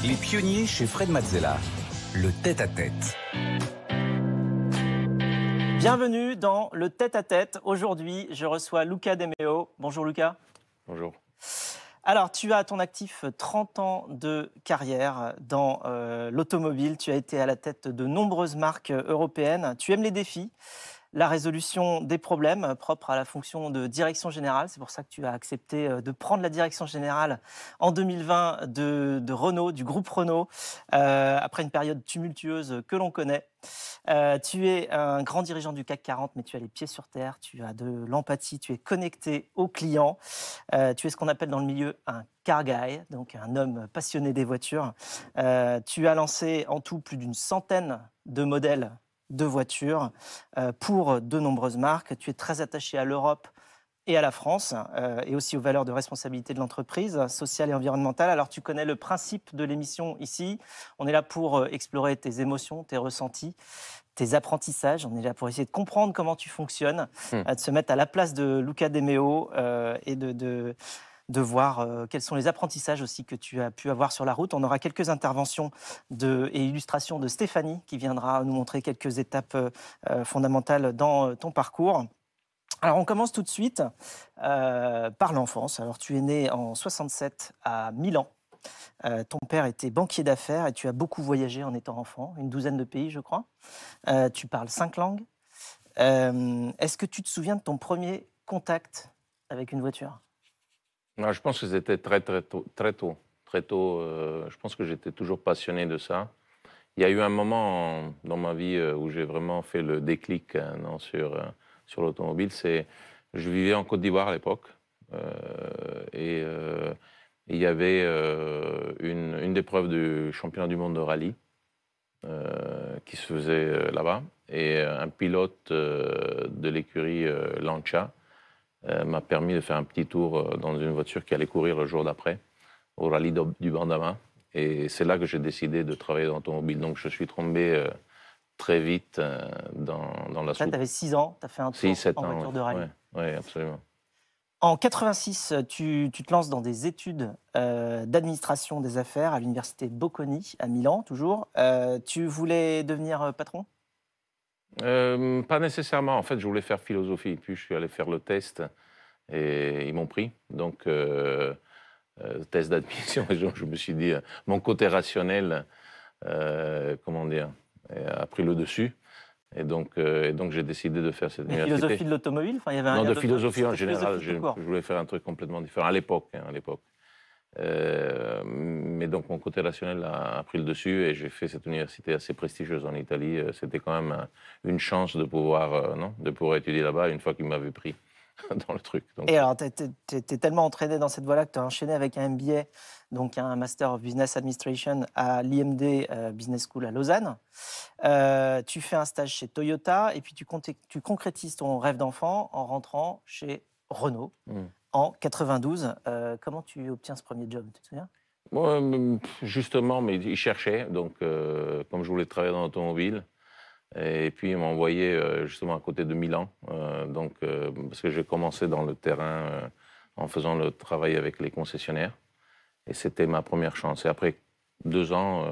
Les pionniers chez Fred Mazzella, le tête-à-tête. Bienvenue dans le tête-à-tête. Aujourd'hui, je reçois Luca De Meo. Bonjour Luca. Bonjour. Alors, tu as à ton actif 30 ans de carrière dans l'automobile. Tu as été à la tête de nombreuses marques européennes. Tu aimes les défis, la résolution des problèmes propres à la fonction de direction générale. C'est pour ça que tu as accepté de prendre la direction générale en 2020 de Renault, du groupe Renault, après une période tumultueuse que l'on connaît. Tu es un grand dirigeant du CAC 40, mais tu as les pieds sur terre, tu as de l'empathie, tu es connecté aux clients. Tu es ce qu'on appelle dans le milieu un car guy, donc un homme passionné des voitures. Tu as lancé en tout plus d'une centaine de modèles de voitures pour de nombreuses marques. Tu es très attaché à l'Europe et à la France, et aussi aux valeurs de responsabilité de l'entreprise, sociale et environnementale. Alors, tu connais le principe de l'émission ici. On est là pour explorer tes émotions, tes ressentis, tes apprentissages. On est là pour essayer de comprendre comment tu fonctionnes, de se mettre à la place de Luca De Meo et de voir quels sont les apprentissages aussi que tu as pu avoir sur la route. On aura quelques interventions et illustrations de Stéphanie qui viendra nous montrer quelques étapes fondamentales dans ton parcours. Alors, on commence tout de suite par l'enfance. Alors, tu es né en 67 à Milan. Ton père était banquier d'affaires et tu as beaucoup voyagé en étant enfant, une douzaine de pays, je crois. Tu parles 5 langues. Est-ce que tu te souviens de ton premier contact avec une voiture ? Non, je pense que c'était très tôt. Je pense que j'étais toujours passionné de ça. Il y a eu un moment dans ma vie où j'ai vraiment fait le déclic sur l'automobile. Je vivais en Côte d'Ivoire à l'époque et il y avait une épreuve du championnat du monde de rallye qui se faisait là-bas. Et un pilote de l'écurie Lancia m'a permis de faire un petit tour dans une voiture qui allait courir le jour d'après, au rallye du Bandama. Et c'est là que j'ai décidé de travailler dans l'automobile. Donc je suis tombé très vite dans la soupe. Là, tu avais 6 ans, tu as fait un tour en voiture de rallye. Oui, absolument. En 86, tu te lances dans des études d'administration des affaires à l'université Bocconi, à Milan, toujours. Tu voulais devenir patron ? Pas nécessairement. En fait, je voulais faire philosophie. Puis je suis allé faire le test et ils m'ont pris. Donc, test d'admission. Je me suis dit, mon côté rationnel, a pris le dessus. Et donc j'ai décidé de faire cette université. Philosophie de l'automobile, il y avait un Non, lien de philosophie en général. je voulais faire un truc complètement différent à l'époque. Mais donc mon côté rationnel a pris le dessus et j'ai fait cette université assez prestigieuse en Italie. C'était quand même une chance de pouvoir étudier là-bas une fois qu'ils m'avaient pris dans le truc. Donc, et alors, tu es tellement entraîné dans cette voie-là que tu as enchaîné avec un MBA, donc un Master of Business Administration à l'IMD Business School à Lausanne. Tu fais un stage chez Toyota et puis tu concrétises ton rêve d'enfant en rentrant chez Renault en 92. Comment tu obtiens ce premier job, tu te souviens ? Moi, justement, mais ils cherchaient. Donc, comme je voulais travailler dans l'automobile, et puis ils m'ont envoyé justement à côté de Milan. Parce que j'ai commencé dans le terrain en faisant le travail avec les concessionnaires. Et c'était ma première chance. Et après 2 ans,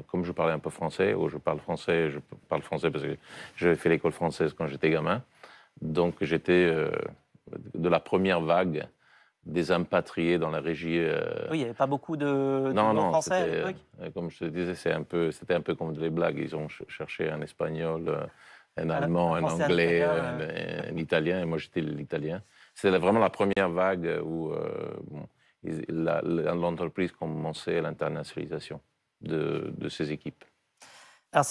comme je parlais un peu français, je parle français parce que j'avais fait l'école française quand j'étais gamin. Donc j'étais de la première vague des impatriés dans la régie. Oui, il n'y avait pas beaucoup de français à l'époque. Comme je te disais, c'était un peu comme des blagues. Ils ont cherché un espagnol, un allemand, un anglais, un italien, et moi j'étais l'italien. C'était vraiment la première vague où l'entreprise commençait l'internationalisation de ses équipes. Alors,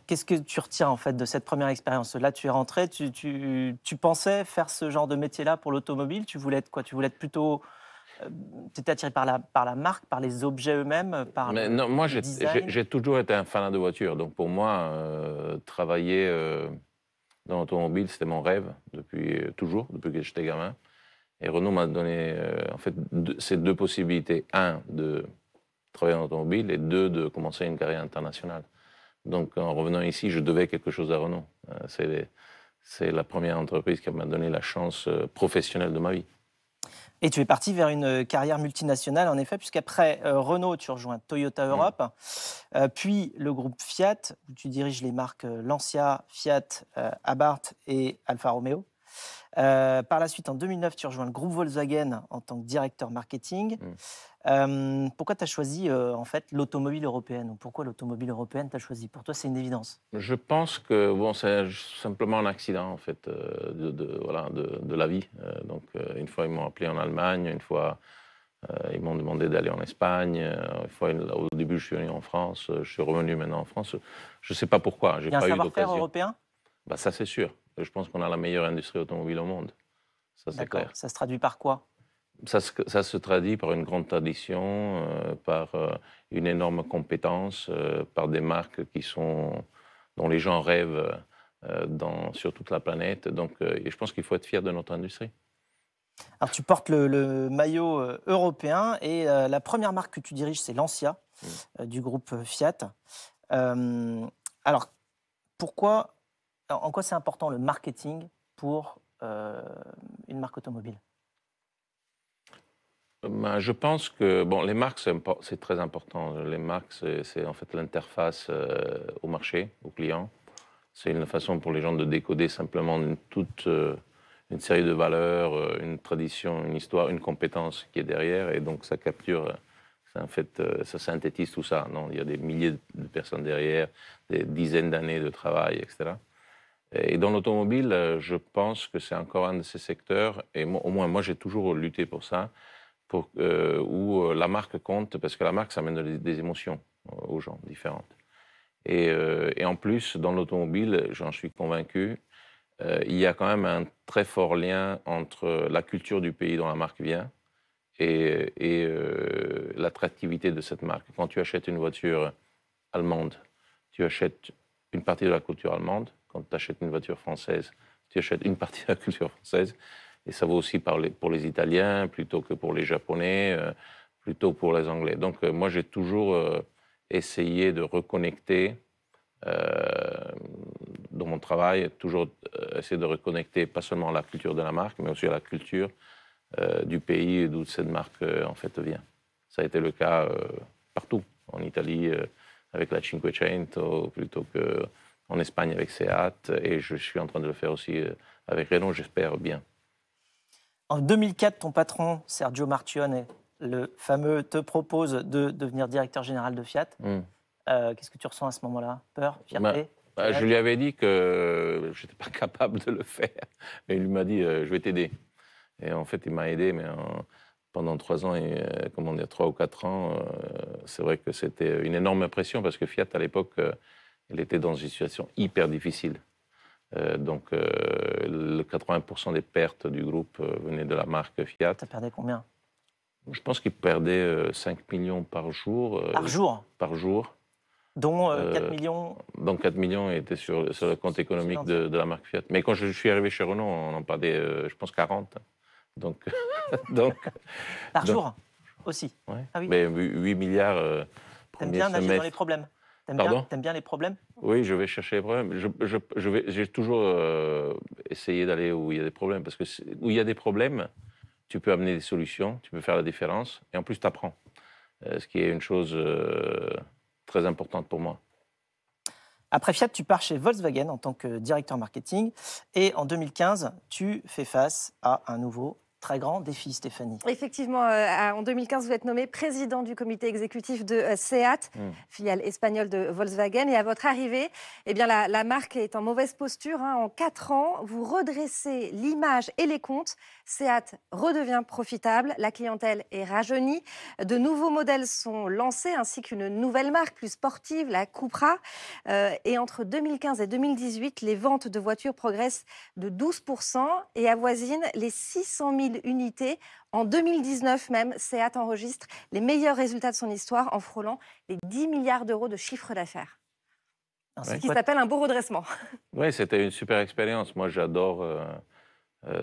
qu'est-ce que tu retiens en fait de cette première expérience ? Là, tu es rentré, tu pensais faire ce genre de métier-là pour l'automobile ? Tu voulais être quoi ? Tu voulais être plutôt... tu étais attiré par la marque, par les objets eux-mêmes, moi, le design ? j'ai toujours été un fan de voiture. Donc pour moi, travailler dans l'automobile, c'était mon rêve depuis que j'étais gamin. Et Renault m'a donné ces 2 possibilités. 1, de travailler dans l'automobile et 2, de commencer une carrière internationale. Donc, en revenant ici, je devais quelque chose à Renault. C'est la première entreprise qui m'a donné la chance professionnelle de ma vie. Et tu es parti vers une carrière multinationale, en effet, puisqu'après Renault, tu rejoins Toyota Europe, puis le groupe Fiat, où tu diriges les marques Lancia, Fiat, Abarth et Alfa Romeo. Par la suite, en 2009, tu rejoins le groupe Volkswagen en tant que directeur marketing. Pourquoi tu as choisi en fait l'automobile européenne, ou pourquoi l'automobile européenne t'as choisi? Pour toi, c'est une évidence. Je pense que bon, c'est simplement un accident en fait voilà, de la vie. Une fois ils m'ont appelé en Allemagne, une fois ils m'ont demandé d'aller en Espagne. Une fois, au début, je suis venu en France, je suis revenu maintenant en France. Je ne sais pas pourquoi, j'ai Il y a un pas eu savoir-faire d'occasion. européen? Bah, ça c'est sûr. Je pense qu'on a la meilleure industrie automobile au monde. Ça c'est D'accord. clair. Ça se traduit par quoi? Ça se traduit par une grande tradition, par une énorme compétence, par des marques dont les gens rêvent sur toute la planète. Et je pense qu'il faut être fier de notre industrie. Alors, tu portes le maillot européen et la première marque que tu diriges, c'est Lancia, du groupe Fiat. Alors, en quoi c'est important le marketing pour une marque automobile? Ben, je pense que bon, les marques, c'est très important. Les marques, c'est en fait l'interface au marché, au client. C'est une façon pour les gens de décoder simplement une série de valeurs, une tradition, une histoire, une compétence qui est derrière. Et donc, ça capture, en fait, ça synthétise tout ça. Non, il y a des milliers de personnes derrière, des dizaines d'années de travail, etc. Et dans l'automobile, je pense que c'est encore un de ces secteurs, et au moins moi, j'ai toujours lutté pour ça, où la marque compte, parce que la marque, ça amène des émotions aux gens différentes. Et en plus, dans l'automobile, j'en suis convaincu, il y a quand même un très fort lien entre la culture du pays dont la marque vient et l'attractivité de cette marque. Quand tu achètes une voiture allemande, tu achètes une partie de la culture allemande. Quand tu achètes une voiture française, tu achètes une partie de la culture française. Et ça vaut aussi pour les Italiens, plutôt que pour les Japonais, plutôt pour les Anglais. Donc moi, j'ai toujours essayé de reconnecter dans mon travail, toujours essayer de reconnecter pas seulement la culture de la marque, mais aussi la culture du pays d'où cette marque en fait vient. Ça a été le cas partout, en Italie avec la Cinquecento, plutôt qu'en Espagne avec Seat, et je suis en train de le faire aussi avec Renault, j'espère bien. En 2004, ton patron, Sergio Marchionne, le fameux, te propose de devenir directeur général de Fiat. Qu'est-ce que tu ressens à ce moment-là? Peur? Fierté? Je lui avais dit que je n'étais pas capable de le faire. Et il m'a dit, je vais t'aider. Et en fait, il m'a aidé, mais pendant 3 ans, 3 ou 4 ans, c'est vrai que c'était une énorme pression, parce que Fiat, à l'époque, elle était dans une situation hyper difficile. Le 80% des pertes du groupe venaient de la marque Fiat. Ça perdait combien? Je pense qu'il perdait 5 millions par jour. Par jour? Par jour. Dont 4 millions? Donc 4 millions étaient sur le compte économique de la marque Fiat. Mais quand je suis arrivé chez Renault, on en perdait, je pense, 40. Par jour aussi? Ouais. Ah oui. Mais 8 milliards T'aimes bien nager dans les problèmes? T'aimes bien les problèmes? Oui, je vais chercher les problèmes. J'ai toujours essayé d'aller où il y a des problèmes, parce que où il y a des problèmes, tu peux amener des solutions, tu peux faire la différence, et en plus, tu apprends. Ce qui est une chose très importante pour moi. Après Fiat, tu pars chez Volkswagen en tant que directeur marketing. Et en 2015, tu fais face à un nouveau très grand défi, Stéphanie. Effectivement, en 2015, vous êtes nommé président du comité exécutif de Seat, filiale espagnole de Volkswagen. Et à votre arrivée, eh bien, la marque est en mauvaise posture. En 4 ans, vous redressez l'image et les comptes. Seat redevient profitable, la clientèle est rajeunie. De nouveaux modèles sont lancés, ainsi qu'une nouvelle marque plus sportive, la Cupra. Et entre 2015 et 2018, les ventes de voitures progressent de 12% et avoisinent les 600 000 unités. En 2019 même, Seat enregistre les meilleurs résultats de son histoire en frôlant les 10 milliards d'euros de chiffre d'affaires. Ce qui s'appelle un beau redressement. Oui, c'était une super expérience. Moi, j'adore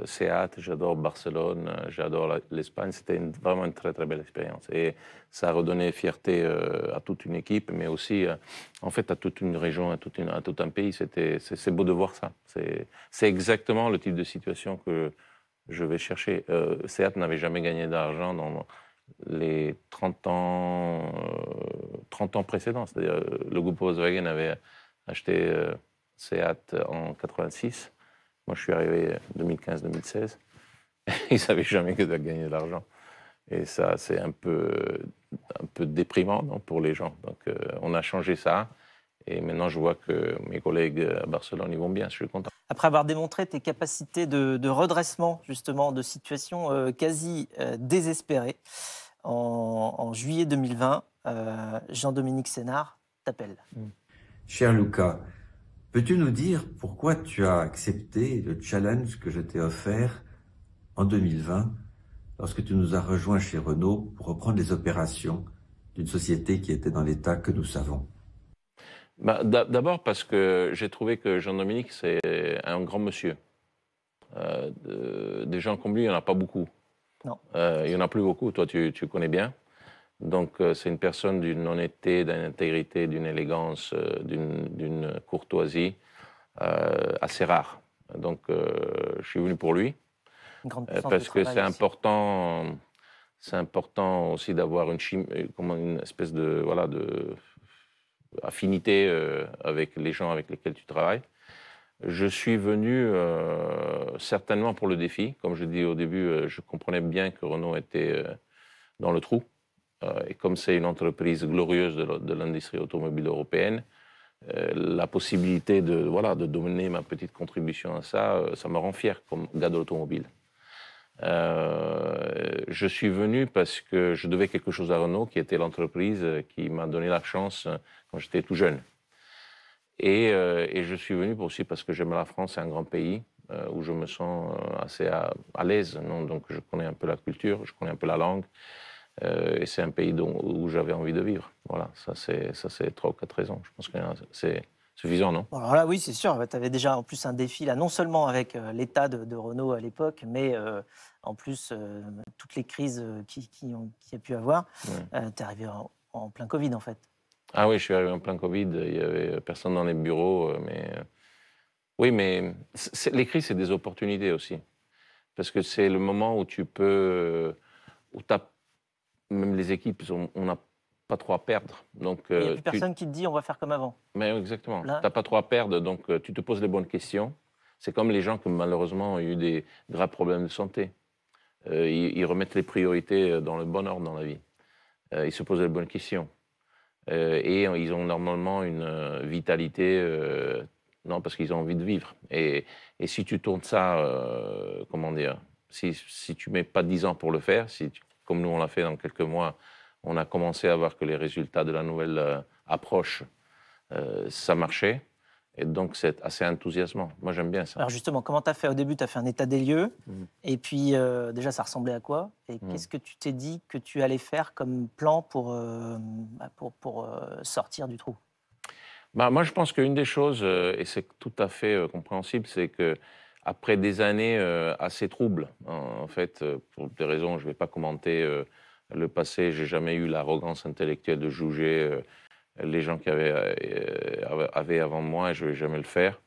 Seat, j'adore Barcelone, j'adore l'Espagne. C'était vraiment une très, très belle expérience. Et ça a redonné fierté à toute une équipe, mais aussi, en fait, à toute une région, à tout un pays. C'est beau de voir ça. C'est exactement le type de situation je vais chercher. Seat n'avait jamais gagné d'argent dans les 30 ans précédents. C'est-à-dire, le groupe Volkswagen avait acheté Seat en 86. Moi, je suis arrivé 2015-2016. Ils n'avaient jamais gagné de l'argent. Et ça, c'est un peu déprimant, non, pour les gens. Donc, on a changé ça. Et maintenant, je vois que mes collègues à Barcelone, ils vont bien. Je suis content. Après avoir démontré tes capacités de redressement, justement, de situation quasi désespérée, en juillet 2020, Jean-Dominique Sénard t'appelle. Cher Luca, peux-tu nous dire pourquoi tu as accepté le challenge que je t'ai offert en 2020 lorsque tu nous as rejoints chez Renault pour reprendre les opérations d'une société qui était dans l'état que nous savons? D'abord parce que j'ai trouvé que Jean-Dominique, c'est un grand monsieur. Des gens comme lui, il n'y en a pas beaucoup. Non. Il n'y en a plus beaucoup, toi tu connais bien. Donc c'est une personne d'une honnêteté, d'une intégrité, d'une élégance, d'une courtoisie assez rare. Donc je suis venu pour lui. Une grande puissance Parce de que travail aussi. c'est important aussi d'avoir une espèce de affinité avec les gens avec lesquels tu travailles. Je suis venu certainement pour le défi. Comme je dis au début, je comprenais bien que Renault était dans le trou. Et comme c'est une entreprise glorieuse de l'industrie automobile européenne, la possibilité de donner ma petite contribution à ça, ça me rend fier comme gars de l'automobile. Je suis venu parce que je devais quelque chose à Renault, qui était l'entreprise qui m'a donné la chance quand j'étais tout jeune. Et je suis venu aussi parce que j'aime la France, c'est un grand pays où je me sens assez à l'aise. Donc je connais un peu la culture, je connais un peu la langue. Et c'est un pays où j'avais envie de vivre. Voilà, ça c'est 3 ou 4 raisons. Je pense que c'est suffisant, non? Bon, alors là, oui, c'est sûr. Tu avais déjà en plus un défi, là, non seulement avec l'état de Renault à l'époque, mais en plus toutes les crises qu'il y a pu avoir. Ouais. Tu es arrivé en plein Covid, en fait. Ah oui, je suis arrivé en plein Covid. Il n'y avait personne dans les bureaux. Oui, mais les crises, c'est des opportunités aussi. Parce que c'est le moment où tu peux... même les équipes, on n'a pas trop à perdre. Donc, il n'y a plus personne qui te dit on va faire comme avant. Mais exactement. Tu Là... n'as pas trop à perdre, donc tu te poses les bonnes questions. C'est comme les gens qui malheureusement ont eu des graves problèmes de santé. Ils remettent les priorités dans le bon ordre dans la vie. Ils se posent les bonnes questions. Et ils ont normalement une vitalité, non, parce qu'ils ont envie de vivre. Et si tu tournes ça, comment dire, si tu ne mets pas 10 ans pour le faire, comme nous on l'a fait dans quelques mois, on a commencé à voir que les résultats de la nouvelle approche, ça marchait. Et donc, c'est assez enthousiasmant. Moi, j'aime bien ça. Alors justement, comment tu as fait? Au début, tu as fait un état des lieux. Et puis, déjà, ça ressemblait à quoi? Et qu'est-ce que tu t'es dit que tu allais faire comme plan pour sortir du trou? Moi, je pense qu'une des choses, et c'est tout à fait compréhensible, c'est qu'après des années assez troubles, en fait, pour des raisons, je ne vais pas commenter le passé, je n'ai jamais eu l'arrogance intellectuelle de juger les gens qui avaient avant moi, et je ne vais jamais le faire.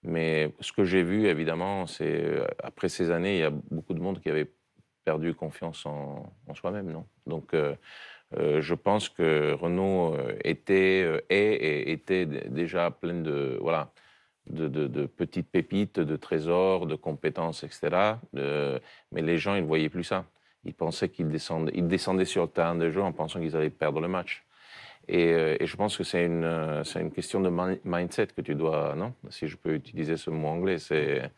Mais ce que j'ai vu, évidemment, c'est après ces années, il y a beaucoup de monde qui avait perdu confiance en soi-même, non? Donc, je pense que Renault était déjà plein de petites pépites, de trésors, de compétences, etc. Mais les gens, ils ne voyaient plus ça. Ils pensaient qu'ils descendaient sur le terrain de jeu en pensant qu'ils allaient perdre le match. Et je pense que c'est une question de mindset que tu dois, non? Si je peux utiliser ce mot anglais, c'est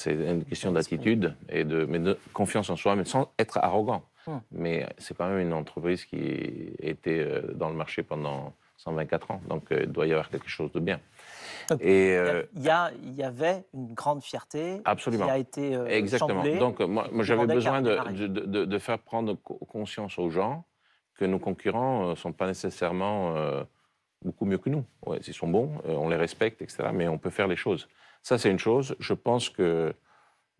une question d'attitude mais de confiance en soi, mais sans être arrogant. Mais c'est quand même une entreprise qui était dans le marché pendant 124 ans, donc il doit y avoir quelque chose de bien. Et il y avait une grande fierté. Absolument. Qui a été Exactement. chamboulée. Donc moi j'avais besoin de faire prendre conscience aux gens que nos concurrents ne sont pas nécessairement beaucoup mieux que nous. Ouais, ils sont bons, on les respecte, etc. Mais on peut faire les choses. Ça, c'est une chose. Je pense que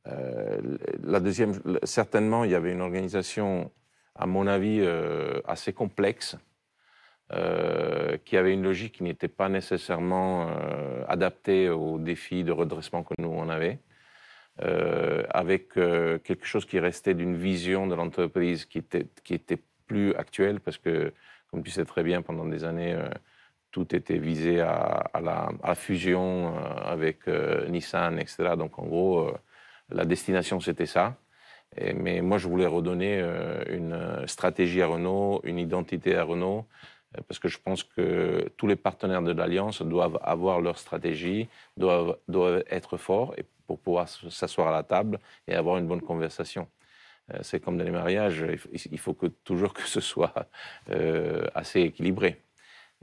la deuxième, certainement, il y avait une organisation, à mon avis, assez complexe, qui avait une logique qui n'était pas nécessairement adaptée aux défis de redressement que nous on avait. avec quelque chose qui restait d'une vision de l'entreprise qui était plus actuelle, parce que, comme tu sais très bien, pendant des années, tout était visé à la fusion avec Nissan, etc. Donc, en gros, la destination, c'était ça. Mais moi, je voulais redonner une stratégie à Renault, une identité à Renault, parce que je pense que tous les partenaires de l'Alliance doivent avoir leur stratégie, doivent être forts et pour pouvoir s'asseoir à la table et avoir une bonne conversation. C'est comme dans les mariages, il faut toujours que ce soit assez équilibré.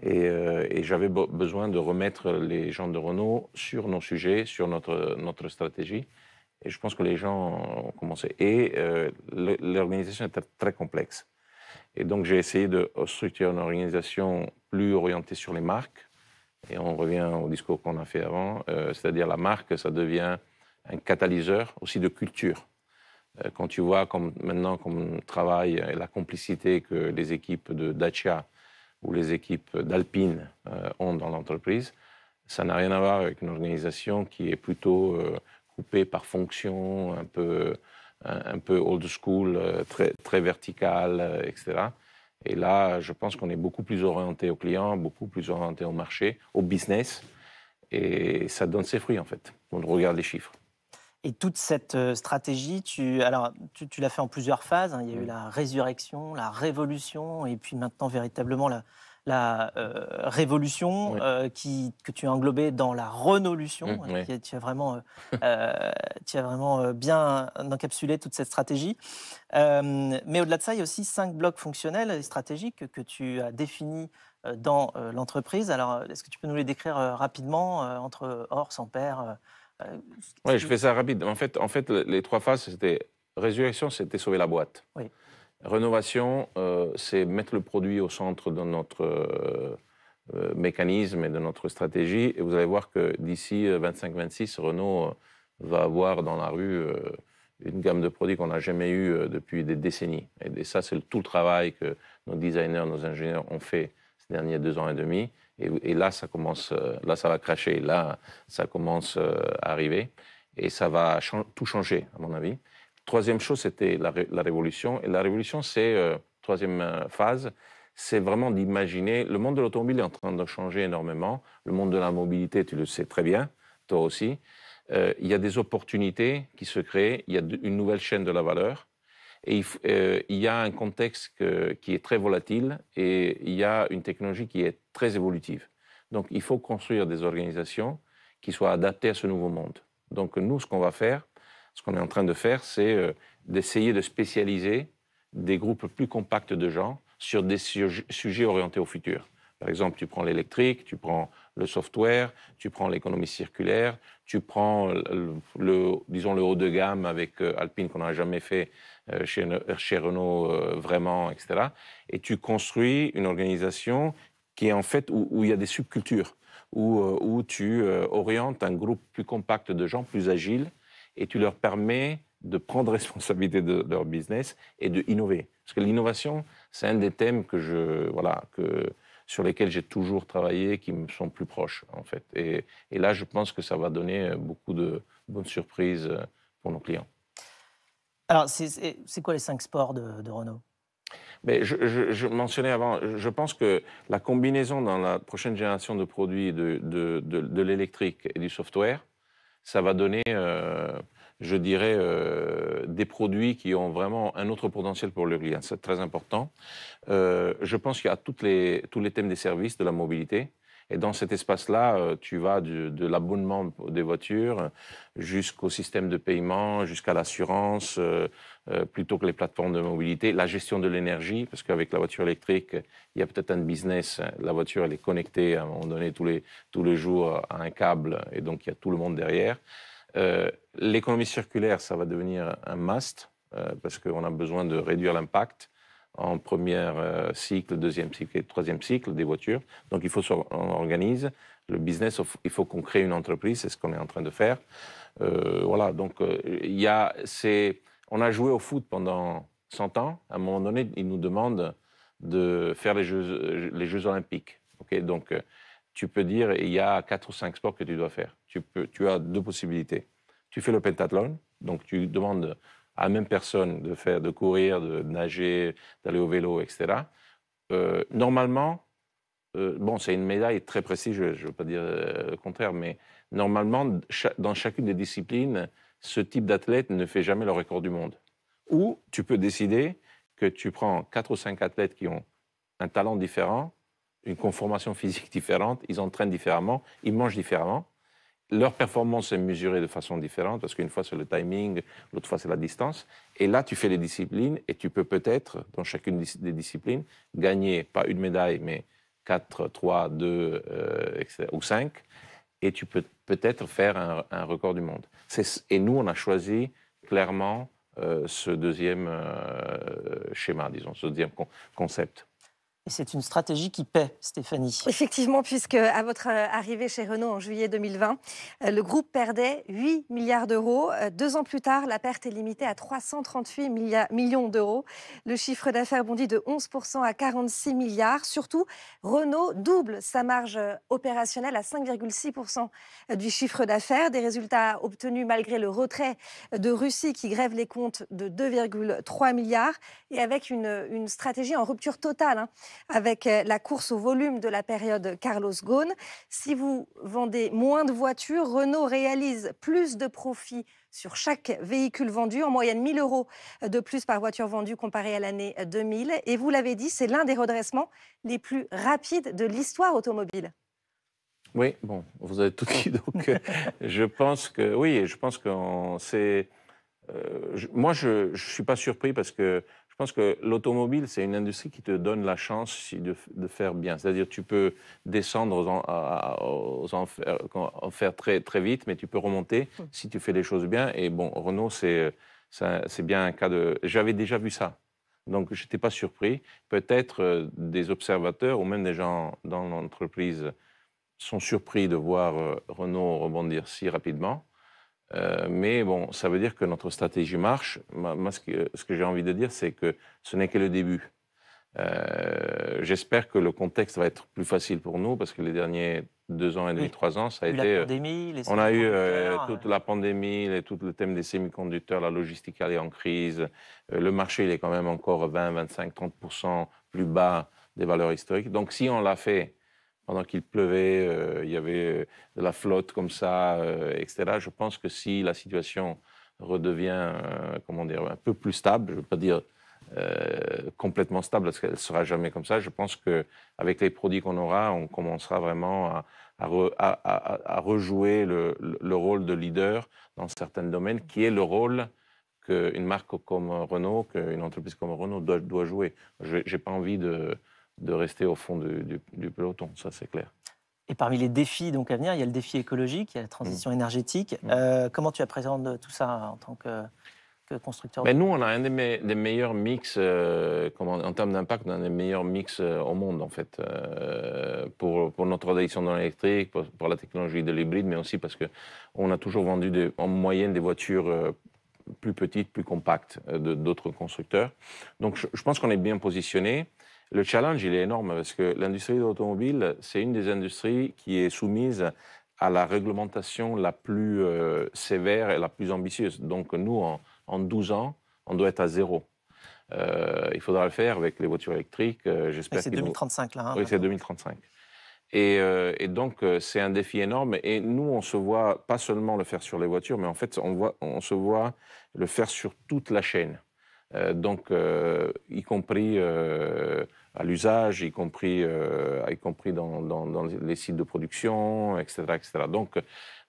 Et j'avais besoin de remettre les gens de Renault sur nos sujets, sur notre stratégie. Et je pense que les gens ont commencé. Et l'organisation était très complexe. Et donc, j'ai essayé de structurer une organisation plus orientée sur les marques. Et on revient au discours qu'on a fait avant. C'est-à-dire, la marque, ça devient un catalyseur aussi de culture. Quand tu vois maintenant comme travail et la complicité que les équipes de Dacia ou les équipes d'Alpine ont dans l'entreprise, ça n'a rien à voir avec une organisation qui est plutôt coupée par fonction, un peu old school, très verticale, etc. Et là, je pense qu'on est beaucoup plus orienté aux clients, beaucoup plus orienté au marché, au business, et ça donne ses fruits en fait. On regarde les chiffres. Et toute cette stratégie, tu l'as fait en plusieurs phases, hein. Il y a eu la résurrection, la révolution, et puis maintenant véritablement la révolution que tu as englobée dans la Renaulution. Tu as vraiment, bien encapsulé toute cette stratégie. Mais au-delà de ça, il y a aussi 5 blocs fonctionnels et stratégiques que tu as définis dans l'entreprise. Alors, est-ce que tu peux nous les décrire rapidement, entre Ors, Ampère Oui, je fais ça rapide. En fait, les 3 phases, c'était résurrection, c'était sauver la boîte. Oui. Rénovation, c'est mettre le produit au centre de notre mécanisme et de notre stratégie. Et vous allez voir que d'ici 25-26, Renault va avoir dans la rue une gamme de produits qu'on n'a jamais eu depuis des décennies. Et ça, c'est tout le travail que nos designers, nos ingénieurs ont fait ces derniers 2 ans et demi. Et là, ça commence, là, ça va cracher. Là, ça commence à arriver. Et ça va tout changer, à mon avis. Troisième chose, c'était la révolution. Et la révolution, c'est, troisième phase, c'est vraiment d'imaginer. Le monde de l'automobile est en train de changer énormément. Le monde de la mobilité, tu le sais très bien, toi aussi. Il y a des opportunités qui se créent. Il y a une nouvelle chaîne de la valeur. Et il y a un contexte qui est très volatile et il y a une technologie qui est très évolutive. Donc, il faut construire des organisations qui soient adaptées à ce nouveau monde. Donc, nous, ce qu'on va faire, ce qu'on est en train de faire, c'est d'essayer de spécialiser des groupes plus compacts de gens sur des sujets orientés au futur. Par exemple, tu prends l'électrique, tu prends le software, tu prends l'économie circulaire, tu prends disons le haut de gamme avec Alpine qu'on n'a jamais fait chez Renault vraiment, etc. Et tu construis une organisation qui est en fait où il y a des subcultures, où tu orientes un groupe plus compact de gens, plus agiles, et tu leur permets de prendre responsabilité de leur business et de innover. Parce que l'innovation, c'est un des thèmes sur lesquels j'ai toujours travaillé, qui me sont plus proches, en fait. Et là, je pense que ça va donner beaucoup de bonnes surprises pour nos clients. Alors, c'est quoi les 5 sports de Renault ? Mais je mentionnais avant, je pense que la combinaison dans la prochaine génération de produits de l'électrique et du software, ça va donner, je dirais, des produits qui ont vraiment un autre potentiel pour le client. C'est très important. Je pense qu'il y a tous les thèmes des services, de la mobilité. Et dans cet espace-là, tu vas de l'abonnement des voitures jusqu'au système de paiement, jusqu'à l'assurance, plutôt que les plateformes de mobilité, la gestion de l'énergie, parce qu'avec la voiture électrique, il y a peut-être un business. La voiture, elle est connectée à un moment donné tous les jours à un câble, et donc il y a tout le monde derrière. L'économie circulaire, ça va devenir un must, parce qu'on a besoin de réduire l'impact en premier cycle, deuxième cycle et troisième cycle des voitures. Donc, il faut qu'on organise. Le business, il faut qu'on crée une entreprise, c'est ce qu'on est en train de faire. Voilà, donc on a joué au foot pendant 100 ans. À un moment donné, ils nous demandent de faire les Jeux olympiques. Okay, donc, tu peux dire, il y a 4 ou 5 sports que tu dois faire. Tu as 2 possibilités. tu fais le pentathlon, donc tu demandes à la même personne de courir, de nager, d'aller au vélo, etc. Normalement, bon, c'est une médaille très précise, je ne veux pas dire le contraire, mais normalement, dans chacune des disciplines, ce type d'athlète ne fait jamais le record du monde. Ou tu peux décider que tu prends 4 ou 5 athlètes qui ont un talent différent, une conformation physique différente, ils entraînent différemment, ils mangent différemment. Leur performance est mesurée de façon différente, parce qu'une fois c'est le timing, l'autre fois c'est la distance. Et là, tu fais les disciplines et tu peux peut-être, dans chacune des disciplines, gagner, pas une médaille, mais 4, 3, 2 ou 5. Et tu peux peut-être faire un record du monde. Et nous, on a choisi clairement ce deuxième schéma, disons, ce deuxième concept. Et c'est une stratégie qui paie, Stéphanie. Effectivement, puisque à votre arrivée chez Renault en juillet 2020, le groupe perdait 8 milliards d'euros. 2 ans plus tard, la perte est limitée à 338 millions d'euros. Le chiffre d'affaires bondit de 11% à 46 milliards. Surtout, Renault double sa marge opérationnelle à 5,6% du chiffre d'affaires. Des résultats obtenus malgré le retrait de Russie qui grève les comptes de 2,3 milliards et avec une stratégie en rupture totale, avec la course au volume de la période Carlos Ghosn. Si vous vendez moins de voitures, Renault réalise plus de profits sur chaque véhicule vendu, en moyenne 1 000 euros de plus par voiture vendue comparé à l'année 2000. Et vous l'avez dit, c'est l'un des redressements les plus rapides de l'histoire automobile. Oui, bon, vous avez tout dit. Donc, je pense que oui, je pense que c'est. Moi, je ne suis pas surpris parce que je pense que l'automobile, c'est une industrie qui te donne la chance de faire bien. C'est-à-dire, tu peux descendre aux enfers très, très vite, mais tu peux remonter si tu fais les choses bien. Et bon, Renault, c'est bien un cas de. J'avais déjà vu ça. Donc, je n'étais pas surpris. Peut-être des observateurs ou même des gens dans l'entreprise sont surpris de voir Renault rebondir si rapidement. Mais bon, ça veut dire que notre stratégie marche. Moi, ce que j'ai envie de dire, c'est que ce n'est que le début. J'espère que le contexte va être plus facile pour nous, parce que les derniers 2 ans et demi, 3 ans, ça a été... La pandémie, on a eu toute la pandémie, tout le thème des semi-conducteurs, la logistique elle est en crise. Le marché, il est quand même encore 20, 25, 30% plus bas des valeurs historiques. Donc, si on l'a fait pendant qu'il pleuvait, il y avait de la flotte comme ça, etc. Je pense que si la situation redevient, comment dire, un peu plus stable, je ne veux pas dire complètement stable, parce qu'elle ne sera jamais comme ça, je pense qu'avec les produits qu'on aura, on commencera vraiment à rejouer le rôle de leader dans certains domaines, qui est le rôle qu'une marque comme Renault, qu'une entreprise comme Renault doit jouer. Je n'ai pas envie de rester au fond du peloton, ça c'est clair. Et parmi les défis donc à venir, il y a le défi écologique, il y a la transition énergétique. Comment tu appréhendes tout ça en tant que constructeur? Nous, on a un des meilleurs mix, en termes d'impact, on a un des meilleurs mix au monde, en fait, pour notre addiction dans l'électrique, pour la technologie de l'hybride, mais aussi parce qu'on a toujours vendu en moyenne des voitures plus petites, plus compactes d'autres constructeurs. Donc, je pense qu'on est bien positionné. Le challenge, il est énorme parce que l'industrie de l'automobile, c'est une des industries qui est soumise à la réglementation la plus sévère et la plus ambitieuse. Donc nous, en 12 ans, on doit être à 0. Il faudra le faire avec les voitures électriques. J'espère c'est 2035 là. Oui, c'est 2035. Et donc, c'est un défi énorme. Et nous, on se voit pas seulement le faire sur les voitures, mais en fait, on se voit le faire sur toute la chaîne. Donc, y compris à l'usage, y compris dans les sites de production, etc., etc. Donc,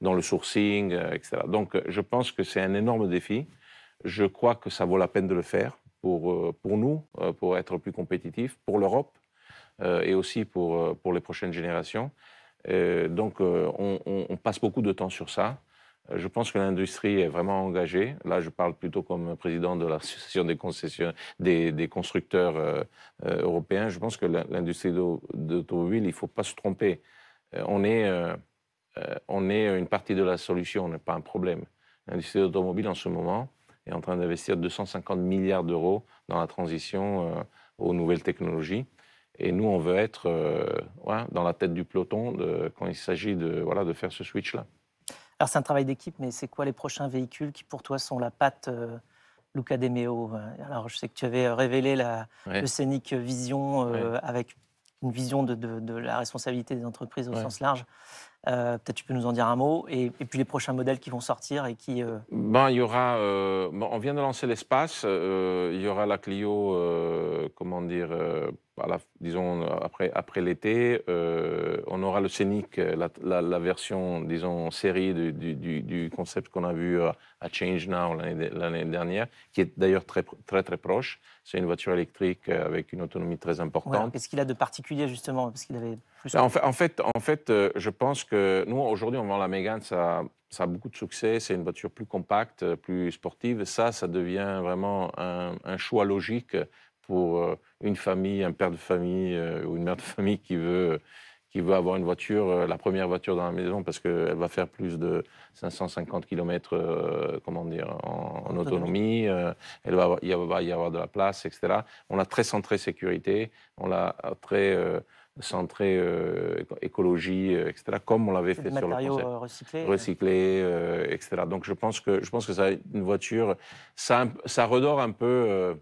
dans le sourcing, etc. Donc, je pense que c'est un énorme défi. Je crois que ça vaut la peine de le faire pour nous, pour être plus compétitifs, pour l'Europe et aussi pour les prochaines générations. Donc, on passe beaucoup de temps sur ça. Je pense que l'industrie est vraiment engagée. Là, je parle plutôt comme président de l'association des constructeurs européens. Je pense que l'industrie d'automobile, il ne faut pas se tromper. On est une partie de la solution, on n'est pas un problème. L'industrie automobile, en ce moment, est en train d'investir 250 milliards d'euros dans la transition aux nouvelles technologies. Et nous, on veut être dans la tête du peloton quand il s'agit de faire ce switch-là. Alors c'est un travail d'équipe, mais c'est quoi les prochains véhicules qui pour toi sont la patte Luca De Meo? Alors je sais que tu avais révélé le Scénic Vision avec une vision de la responsabilité des entreprises au sens large. Peut-être tu peux nous en dire un mot, et puis les prochains modèles qui vont sortir et qui... Ben, il y aura, on vient de lancer l'espace, il y aura la Clio, comment dire, disons après l'été, on aura le Scénic, la version, disons, série du concept qu'on a vu à Change Now l'année dernière, qui est d'ailleurs très proche. C'est une voiture électrique avec une autonomie très importante. Qu'est-ce qu'il a de particulier justement, parce qu'il avait plus... En fait, je pense que nous aujourd'hui on vend la Mégane, ça a beaucoup de succès. C'est une voiture plus compacte, plus sportive. Ça devient vraiment un choix logique pour une famille, un père de famille ou une mère de famille qui veut avoir une voiture, la première voiture dans la maison, parce qu'elle va faire plus de 550 km en autonomie. Il va y avoir de la place, etc. On l'a très centré sécurité, on l'a très centré écologie, etc., comme on l'avait fait sur le concept. Recyclés, etc. Donc je pense que ça, une voiture, ça redore un peu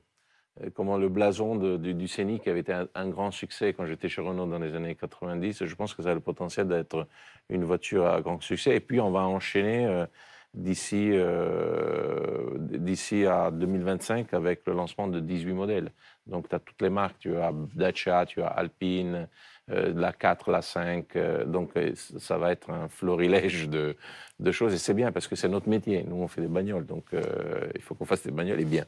comment le blason du Scénic, qui avait été un grand succès quand j'étais chez Renault dans les années 90. Je pense que ça a le potentiel d'être une voiture à grand succès. Et puis on va enchaîner d'ici à 2025 avec le lancement de 18 modèles. Donc tu as toutes les marques, tu as Dacia, tu as Alpine, la 4, la 5, donc ça va être un florilège de choses, et c'est bien parce que c'est notre métier. Nous on fait des bagnoles, donc il faut qu'on fasse des bagnoles et bien.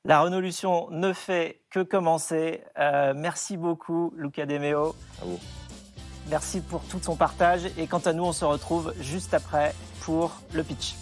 La Renaulution ne fait que commencer. Merci beaucoup, Luca De Meo. À vous. Merci pour tout son partage. Et quant à nous, on se retrouve juste après pour le pitch.